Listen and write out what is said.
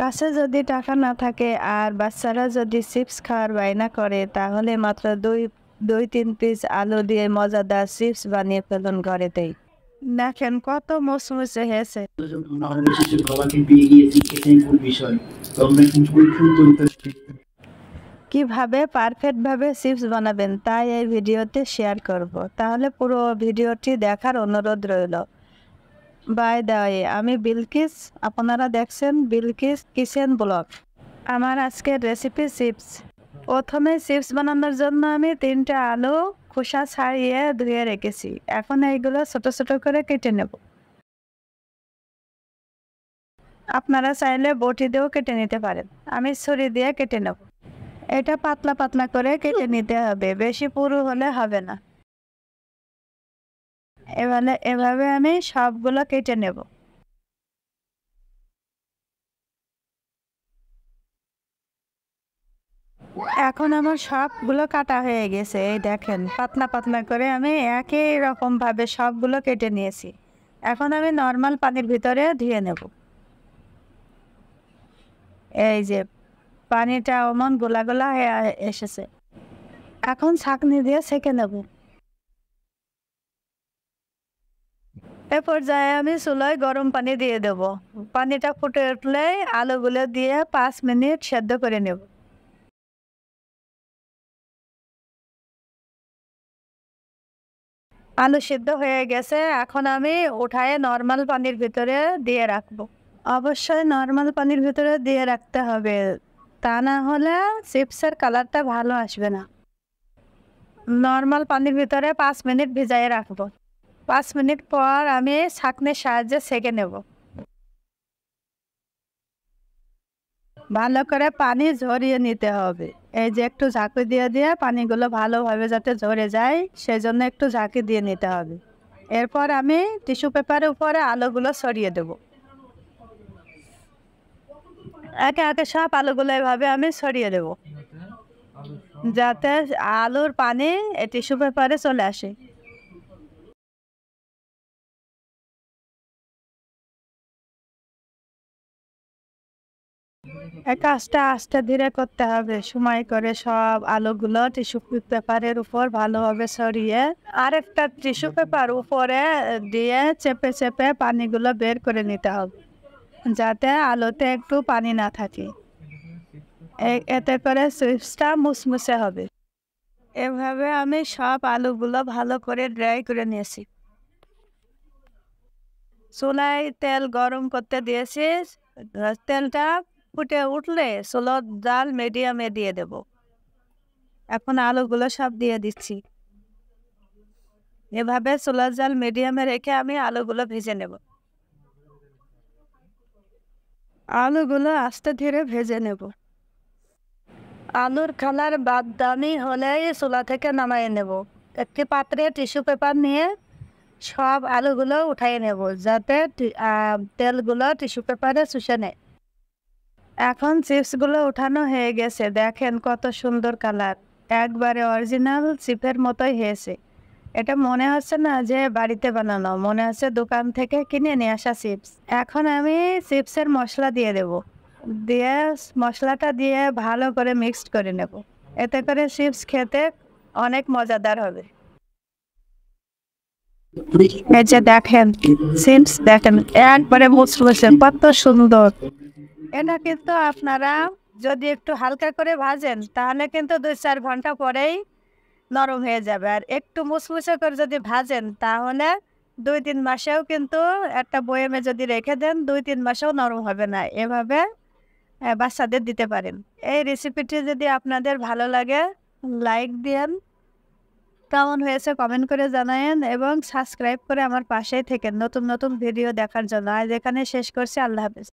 কাছে যদি টাকা না থাকে আর বাচ্চারা যদি চিপস খাওয়ার বায়না করে তাহলে মাত্র দুই তিন পিস আলু দিয়ে মজাদার চিপস বানিয়ে ফেলুন ঘরেতেই। দেখেন কত মুচমুচে হয়েছে। অবশেষে বাবাকে পেয়ে গিয়েছি, এটাই মূল বিষয়। তোমরা কিন্তু ফুল তরিকা কিভাবে পারফেক্টভাবে চিপস বানাবেন তাই এই ভিডিওতে শেয়ার করব, তাহলে পুরো ভিডিওটি দেখার অনুরোধ রইল। বাই দ্য ওয়ে, আমি বিলকিস, আপনারা দেখছেন বিলকিস কিচেন ব্লগ। আমার আজকের রেসিপি চিপস। প্রথমে চিপস বানানোর জন্য আমি 3টা আলু খোসা ছাড়িয়ে ধুয়ে রেখেছি। এখন এইগুলো ছোট ছোট করে কেটে নেব। আপনারা চাইলে বটি দিয়েও কেটে নিতে পারেন, আমি ছুরি দিয়ে কেটে নেব। এটা পাতলা পাতলা করে কেটে নিতে হবে, বেশি পুরু হলে হবে না। এভাবে আমি সবগুলো কেটে নেব। এখন আমার সবগুলো কাটা হয়ে গেছে, এই দেখেন পাতলা পাতলা করে আমি একই রকম ভাবে সবগুলো কেটে নিয়েছি। এখন আমি নর্মাল পানির ভিতরে ধুয়ে নেব। এই যে পানিটা অমন গোলা গোলা হয়ে এসেছে, এখন ছাঁকনি দিয়ে ছেঁকে নেব। এ পর্যায়ে আমি চুলায় গরম পানি দিয়ে দেব। পানিটা ফুটে উঠলে আলুগুলো দিয়ে 5 মিনিট সেদ্ধ করে নেব। আলু সিদ্ধ হয়ে গেছে, এখন আমি উঠায়ে নর্মাল পানির ভিতরে দিয়ে রাখবো। অবশ্যই নর্মাল পানির ভিতরে দিয়ে রাখতে হবে, তা না হলে চিপসের কালারটা ভালো আসবে না। নর্মাল পানির ভিতরে 5 মিনিট ভিজাইয়ে রাখবো। 5 মিনিট পর আমি ছাঁকনির সাহায্যে ছেঁকে নেব। ভালো করে পানি ঝরিয়ে নিতে হবে। এই যে একটু ঝাঁকি দিয়ে দিয়ে পানিগুলো ভালোভাবে যাতে ঝরে যায় সেজন্য একটু ঝাঁকি দিয়ে নিতে হবে। এরপর আমি টিস্যু পেপারের উপরে আলুগুলো ছড়িয়ে দেব। একে একে সব আলুগুলো এভাবে আমি ছড়িয়ে দেব যাতে আলুর পানি এই টিস্যু পেপারে চলে আসে। এই কাজটা আস্তে ধীরে করতে হবে, সময় করে সব আলুগুলো টিস্যু পেপারের উপর ভালোভাবে ছড়িয়ে আরেকটা টিস্যু পেপার উপরে দিয়ে চেপে চেপে পানিগুলো বের করে নিতে হবে যাতে আলুতে একটু পানি না থাকে। এতে করে চিপসটা মুচমুচে হবে। এভাবে আমি সব আলুগুলো ভালো করে ড্রাই করে নিয়েছি। চুলায় তেল গরম করতে দিয়েছি, তেলটা ফুটে উঠলে চুলার জাল মিডিয়ামে দিয়ে দেব। এখন আলুগুলো সব দিয়ে দিচ্ছি। এভাবে চুলার জাল মিডিয়ামে রেখে আমি আলুগুলো ভেজে নেব। আলুগুলো আস্তে ধীরে ভেজে নেব। আলুর কালার বাদামি হলেই চুলা থেকে নামিয়ে নেব। একটি পাত্রে টিস্যু পেপার নিয়ে সব আলুগুলো উঠিয়ে নেব যাতে তেলগুলো টিস্যু পেপারে শুষে নেয়। এখন চিপসগুলো উঠানো হয়ে গেছে, দেখেন কত সুন্দর কালার, একবারে অরিজিনাল চিপের মতোই হয়েছে। এটা মনে হচ্ছে না যে বাড়িতে বানানো, মনে হচ্ছে দোকান থেকে কিনে নিয়ে আসা চিপস। এখন আমি চিপসের মশলা দিয়ে দেব, দিয়ে মশলাটা দিয়ে ভালো করে মিক্সড করে নেব। এতে করে চিপস খেতে অনেক মজাদার হবে। এই যে দেখেন চিপস, দেখেন একবারে মুচমুচে কত সুন্দর। এটা কিন্তু আপনারা যদি একটু হালকা করে ভাজেন তাহলে কিন্তু 2-4 ঘন্টা পরেই নরম হয়ে যাবে, আর একটু মুচমুচে করে যদি ভাজেন তাহলে 2-3 মাসেও কিন্তু একটা বয়ামে যদি রেখে দেন 2-3 মাসেও নরম হবে না। এভাবে বাচ্চাদের দিতে পারেন। এই রেসিপিটি যদি আপনাদের ভালো লাগে লাইক দিয়েন, কেমন হয়েছে কমেন্ট করে জানায়েন এবং সাবস্ক্রাইব করে আমার পাশেই থেকে নতুন নতুন ভিডিও দেখার জন্য। আজ এখানে শেষ করছি, আল্লাহ হাফেজ।